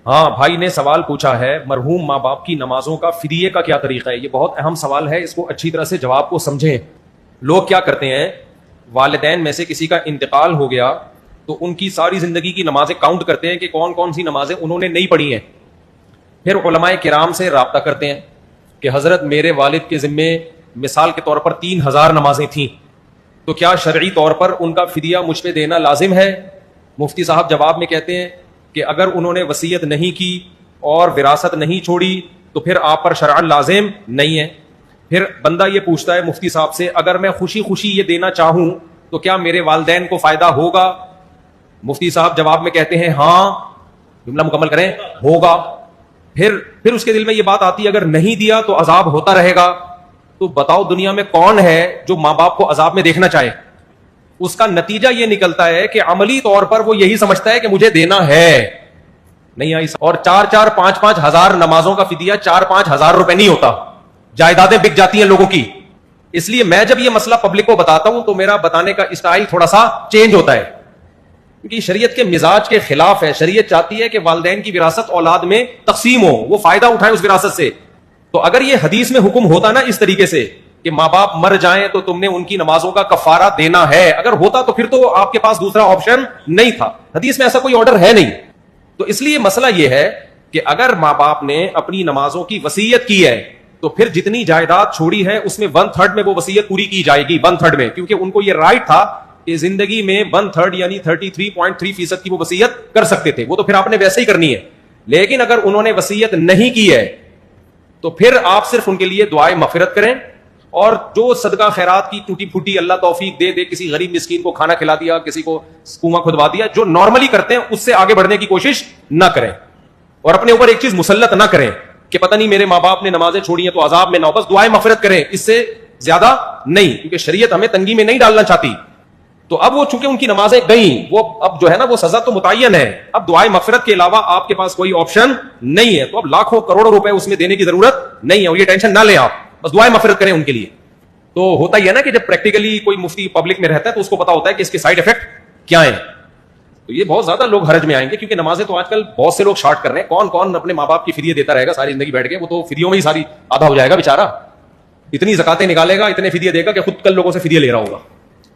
ہاں بھائی نے سوال پوچھا ہے مرحوم ماں باپ کی نمازوں کا فدیے کا کیا طریقہ ہے. یہ بہت اہم سوال ہے, اس کو اچھی طرح سے جواب کو سمجھیں. لوگ کیا کرتے ہیں, والدین میں سے کسی کا انتقال ہو گیا تو ان کی ساری زندگی کی نمازیں کاؤنٹ کرتے ہیں کہ کون کون سی نمازیں انہوں نے نہیں پڑھی ہیں. پھر علماء کرام سے رابطہ کرتے ہیں کہ حضرت میرے والد کے ذمے مثال کے طور پر 3000 نمازیں تھیں, تو کیا شرعی طور پر ان کا فدیہ مجھ پہ دینا لازم ہے؟ مفتی صاحب جواب میں کہتے ہیں کہ اگر انہوں نے وصیت نہیں کی اور وراثت نہیں چھوڑی تو پھر آپ پر شرعاً لازم نہیں ہے. پھر بندہ یہ پوچھتا ہے مفتی صاحب سے, اگر میں خوشی خوشی یہ دینا چاہوں تو کیا میرے والدین کو فائدہ ہوگا؟ مفتی صاحب جواب میں کہتے ہیں ہاں, جملہ مکمل کریں, ہوگا. پھر اس کے دل میں یہ بات آتی ہے اگر نہیں دیا تو عذاب ہوتا رہے گا. تو بتاؤ دنیا میں کون ہے جو ماں باپ کو عذاب میں دیکھنا چاہے؟ اس کا نتیجہ یہ نکلتا ہے کہ عملی طور پر وہ یہی سمجھتا ہے کہ مجھے دینا ہے. نہیں آئی. اور 4-4 5-5 ہزار نمازوں کا فدیہ 4-5 ہزار روپے نہیں ہوتا, جائیدادیں بک جاتی ہیں لوگوں کی. اس لیے میں جب یہ مسئلہ پبلک کو بتاتا ہوں تو میرا بتانے کا اسٹائل تھوڑا سا چینج ہوتا ہے, کیونکہ شریعت کے مزاج کے خلاف ہے. شریعت چاہتی ہے کہ والدین کی وراثت اولاد میں تقسیم ہو, وہ فائدہ اٹھائیں اس وراثت سے. تو اگر یہ حدیث میں حکم ہوتا نا اس طریقے سے کہ ماں باپ مر جائیں تو تم نے ان کی نمازوں کا کفارہ دینا ہے, اگر ہوتا تو پھر تو آپ کے پاس دوسرا آپشن نہیں تھا. حدیث میں ایسا کوئی آرڈر ہے نہیں. تو اس لیے مسئلہ یہ ہے کہ اگر ماں باپ نے اپنی نمازوں کی وصیت کی ہے تو پھر جتنی جائیداد چھوڑی ہے اس میں 1/3 میں وہ وصیت پوری کی جائے گی, 1/3 میں, کیونکہ ان کو یہ رائٹ تھا کہ زندگی میں 1/3 یعنی 33.3% کی وہ وصیت کر سکتے تھے. وہ تو پھر آپ نے ویسے ہی کرنی ہے. لیکن اگر انہوں نے وصیت نہیں کی ہے تو پھر آپ صرف ان کے لیے دعائے مغفرت کریں, اور جو صدقہ خیرات کی ٹوٹی پھوٹی اللہ توفیق دے, کسی غریب مسکین کو کھانا کھلا دیا, کسی کو کنواں کھدوا دیا, جو نارملی کرتے ہیں اس سے آگے بڑھنے کی کوشش نہ کریں. اور اپنے اوپر ایک چیز مسلط نہ کریں کہ پتہ نہیں میرے ماں باپ نے نمازیں چھوڑی ہیں تو عذاب میں نہ ہو, بس دعائیں مغفرت کریں, اس سے زیادہ نہیں, کیونکہ شریعت ہمیں تنگی میں نہیں ڈالنا چاہتی. تو اب وہ چونکہ ان کی نمازیں گئیں, وہ اب جو ہے نا وہ سزا تو متعین ہے. اب دعائیں مغفرت کے علاوہ آپ کے پاس کوئی آپشن نہیں ہے, تو اب لاکھوں کروڑوں روپے اس میں دینے کی ضرورت نہیں ہے, اور یہ ٹینشن نہ لیں آپ, بس دعائیں مغفرت کریں ان کے لیے. تو ہوتا ہی ہے نا کہ جب پریکٹیکلی کوئی مفتی پبلک میں رہتا ہے تو اس کو پتا ہوتا ہے کہ اس کے سائیڈ افیکٹ کیا ہیں. تو یہ بہت زیادہ لوگ حرج میں آئیں گے, کیونکہ نمازیں تو آج کل بہت سے لوگ شارٹ کر رہے ہیں. کون کون اپنے ماں باپ کی فدیے دیتا رہے گا ساری زندگی بیٹھ کے؟ وہ تو فدیوں میں ہی ساری آدھا ہو جائے گا بیچارہ. اتنی زکاتیں نکالے گا, اتنے فدیے دے گا کہ خود کل لوگوں سے فدیے لے رہا ہوگا.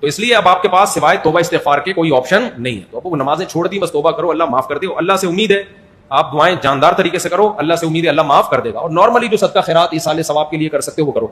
تو اس لیے اب آپ کے پاس سوائے توبہ استغفار کے کوئی آپشن نہیں ہے. تو اب وہ نمازیں چھوڑ دی, بس توبہ کرو, اللہ معاف کر دے. اللہ سے امید ہے, آپ دعائیں جاندار طریقے سے کرو, اللہ سے امید ہے اللہ معاف کر دے گا. اور نارملی جو صدقہ خیرات ایصال ثواب کے لیے کر سکتے ہو وہ کرو.